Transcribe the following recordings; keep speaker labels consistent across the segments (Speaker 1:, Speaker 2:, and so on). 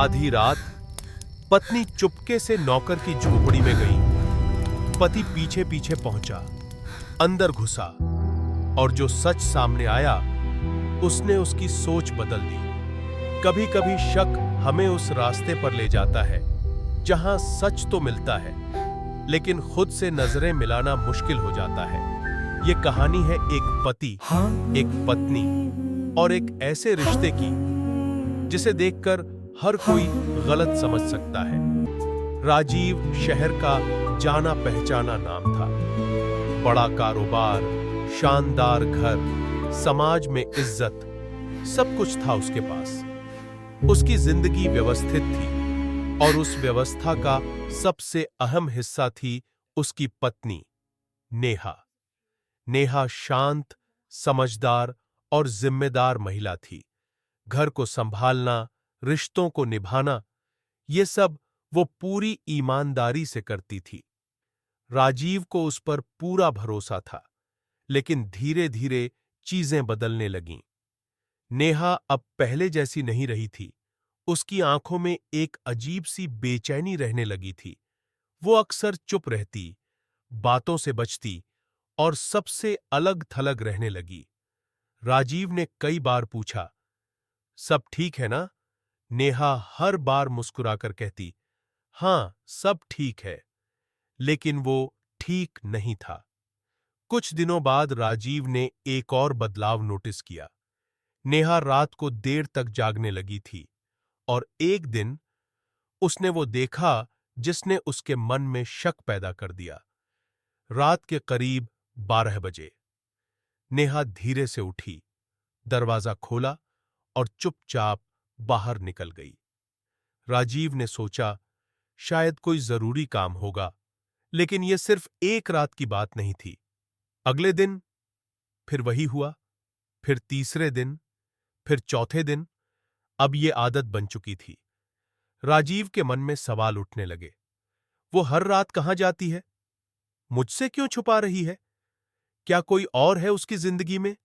Speaker 1: आधी रात पत्नी चुपके से नौकर की झोपड़ी में गई। पति पीछे पीछे पहुंचा, अंदर घुसा और जो सच सामने आया उसने उसकी सोच बदल दी। कभी कभी शक हमें उस रास्ते पर ले जाता है जहां सच तो मिलता है, लेकिन खुद से नजरें मिलाना मुश्किल हो जाता है। ये कहानी है एक पति, एक पत्नी और एक ऐसे रिश्ते की जिसे देखकर हर कोई गलत समझ सकता है। राजीव शहर का जाना पहचाना नाम था। बड़ा कारोबार, शानदार घर, समाज में इज्जत, सब कुछ था उसके पास। उसकी जिंदगी व्यवस्थित थी और उस व्यवस्था का सबसे अहम हिस्सा थी उसकी पत्नी नेहा। नेहा शांत, समझदार और जिम्मेदार महिला थी। घर को संभालना, रिश्तों को निभाना, ये सब वो पूरी ईमानदारी से करती थी। राजीव को उस पर पूरा भरोसा था, लेकिन धीरे धीरे चीजें बदलने लगीं। नेहा अब पहले जैसी नहीं रही थी। उसकी आंखों में एक अजीब सी बेचैनी रहने लगी थी। वो अक्सर चुप रहती, बातों से बचती और सबसे अलग थलग रहने लगी। राजीव ने कई बार पूछा, सब ठीक है ना? नेहा हर बार मुस्कुराकर कहती, हां, सब ठीक है। लेकिन वो ठीक नहीं था। कुछ दिनों बाद राजीव ने एक और बदलाव नोटिस किया। नेहा रात को देर तक जागने लगी थी और एक दिन उसने वो देखा जिसने उसके मन में शक पैदा कर दिया। रात के करीब 12 बजे नेहा धीरे से उठी, दरवाजा खोला और चुपचाप बाहर निकल गई। राजीव ने सोचा, शायद कोई जरूरी काम होगा, लेकिन यह सिर्फ एक रात की बात नहीं थी। अगले दिन फिर वही हुआ, फिर तीसरे दिन, फिर चौथे दिन। अब ये आदत बन चुकी थी। राजीव के मन में सवाल उठने लगे। वो हर रात कहां जाती है? मुझसे क्यों छुपा रही है? क्या कोई और है उसकी जिंदगी में?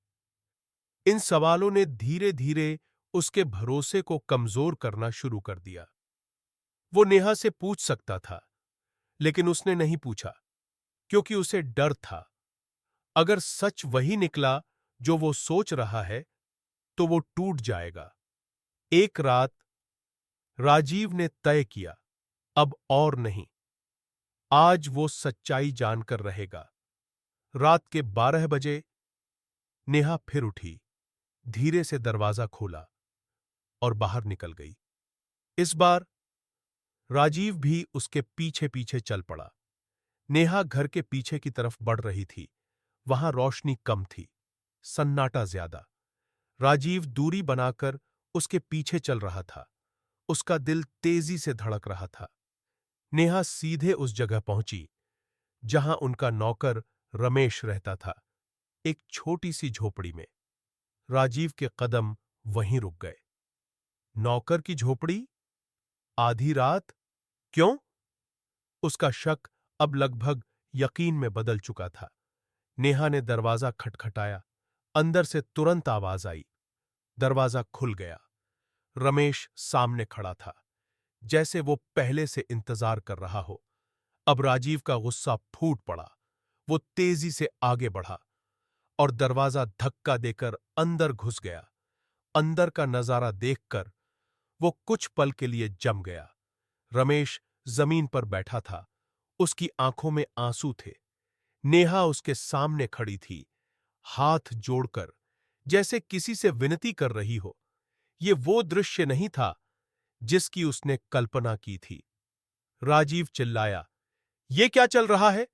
Speaker 1: इन सवालों ने धीरे धीरे उसके भरोसे को कमजोर करना शुरू कर दिया। वो नेहा से पूछ सकता था, लेकिन उसने नहीं पूछा, क्योंकि उसे डर था। अगर सच वही निकला जो वो सोच रहा है, तो वो टूट जाएगा। एक रात राजीव ने तय किया, अब और नहीं, आज वो सच्चाई जानकर रहेगा। रात के 12 बजे नेहा फिर उठी, धीरे से दरवाजा खोला और बाहर निकल गई। इस बार राजीव भी उसके पीछे पीछे चल पड़ा। नेहा घर के पीछे की तरफ बढ़ रही थी। वहां रोशनी कम थी, सन्नाटा ज्यादा। राजीव दूरी बनाकर उसके पीछे चल रहा था। उसका दिल तेजी से धड़क रहा था। नेहा सीधे उस जगह पहुंची जहां उनका नौकर रमेश रहता था, एक छोटी सी झोपड़ी में। राजीव के कदम वहीं रुक गए। नौकर की झोपड़ी? आधी रात? क्यों? उसका शक अब लगभग यकीन में बदल चुका था। नेहा ने दरवाजा खटखटाया। अंदर से तुरंत आवाज आई। दरवाजा खुल गया। रमेश सामने खड़ा था, जैसे वो पहले से इंतजार कर रहा हो। अब राजीव का गुस्सा फूट पड़ा। वो तेजी से आगे बढ़ा और दरवाजा धक्का देकर अंदर घुस गया। अंदर का नजारा देखकर वो कुछ पल के लिए जम गया। रमेश जमीन पर बैठा था। उसकी आंखों में आंसू थे। नेहा उसके सामने खड़ी थी, हाथ जोड़कर, जैसे किसी से विनती कर रही हो। ये वो दृश्य नहीं था जिसकी उसने कल्पना की थी। राजीव चिल्लाया, ये क्या चल रहा है?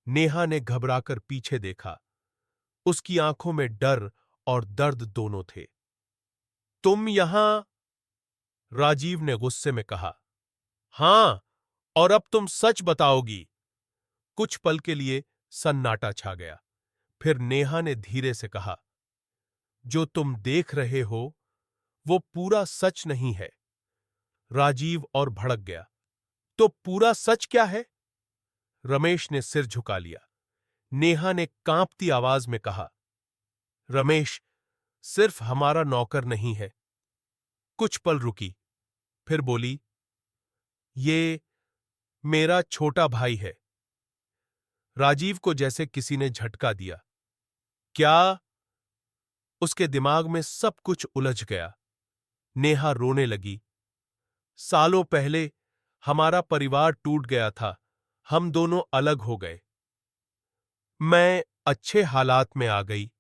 Speaker 1: नेहा ने घबराकर पीछे देखा। उसकी आंखों में डर और दर्द दोनों थे। तुम यहां? राजीव ने गुस्से में कहा। हां, और अब तुम सच बताओगी। कुछ पल के लिए सन्नाटा छा गया। फिर नेहा ने धीरे से कहा, जो तुम देख रहे हो वो पूरा सच नहीं है। राजीव और भड़क गया। तो पूरा सच क्या है? रमेश ने सिर झुका लिया। नेहा ने कांपती आवाज में कहा, रमेश सिर्फ हमारा नौकर नहीं है। कुछ पल रुकी, फिर बोली, ये मेरा छोटा भाई है। राजीव को जैसे किसी ने झटका दिया। क्या? उसके दिमाग में सब कुछ उलझ गया। नेहा रोने लगी। सालों पहले हमारा परिवार टूट गया था, हम दोनों अलग हो गए। मैं अच्छे हालात में आ गई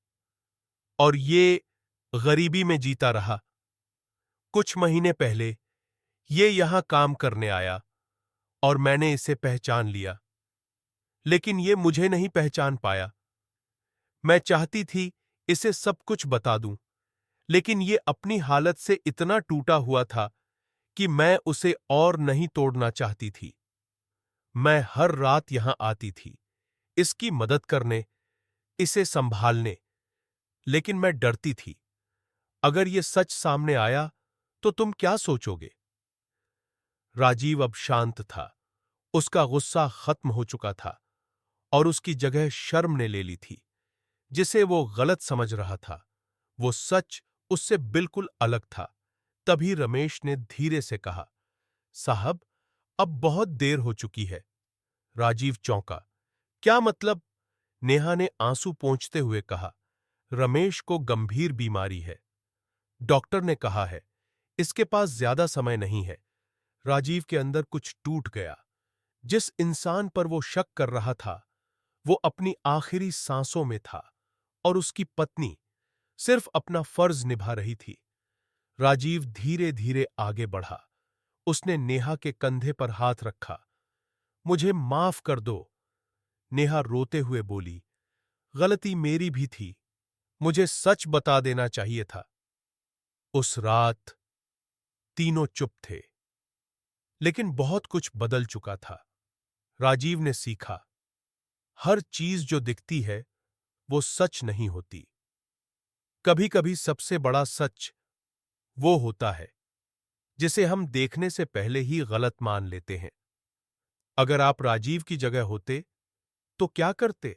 Speaker 1: और ये गरीबी में जीता रहा। कुछ महीने पहले ये यहां काम करने आया और मैंने इसे पहचान लिया, लेकिन ये मुझे नहीं पहचान पाया। मैं चाहती थी इसे सब कुछ बता दूं, लेकिन ये अपनी हालत से इतना टूटा हुआ था कि मैं उसे और नहीं तोड़ना चाहती थी। मैं हर रात यहां आती थी, इसकी मदद करने, इसे संभालने, लेकिन मैं डरती थी। अगर ये सच सामने आया तो तुम क्या सोचोगे? राजीव अब शांत था। उसका गुस्सा खत्म हो चुका था और उसकी जगह शर्म ने ले ली थी, जिसे वो गलत समझ रहा था। वो सच उससे बिल्कुल अलग था। तभी रमेश ने धीरे से कहा, साहब, अब बहुत देर हो चुकी है। राजीव चौंका। क्या मतलब? नेहा ने आंसू पोंछते हुए कहा, रमेश को गंभीर बीमारी है। डॉक्टर ने कहा है, इसके पास ज्यादा समय नहीं है। राजीव के अंदर कुछ टूट गया। जिस इंसान पर वो शक कर रहा था, वो अपनी आखिरी सांसों में था और उसकी पत्नी सिर्फ अपना फर्ज निभा रही थी। राजीव धीरे धीरे आगे बढ़ा। उसने नेहा के कंधे पर हाथ रखा। मुझे माफ कर दो, नेहा रोते हुए बोली। गलती मेरी भी थी, मुझे सच बता देना चाहिए था। उस रात तीनों चुप थे, लेकिन बहुत कुछ बदल चुका था। राजीव ने सीखा, हर चीज जो दिखती है वो सच नहीं होती। कभी कभी सबसे बड़ा सच वो होता है जिसे हम देखने से पहले ही गलत मान लेते हैं। अगर आप राजीव की जगह होते तो क्या करते?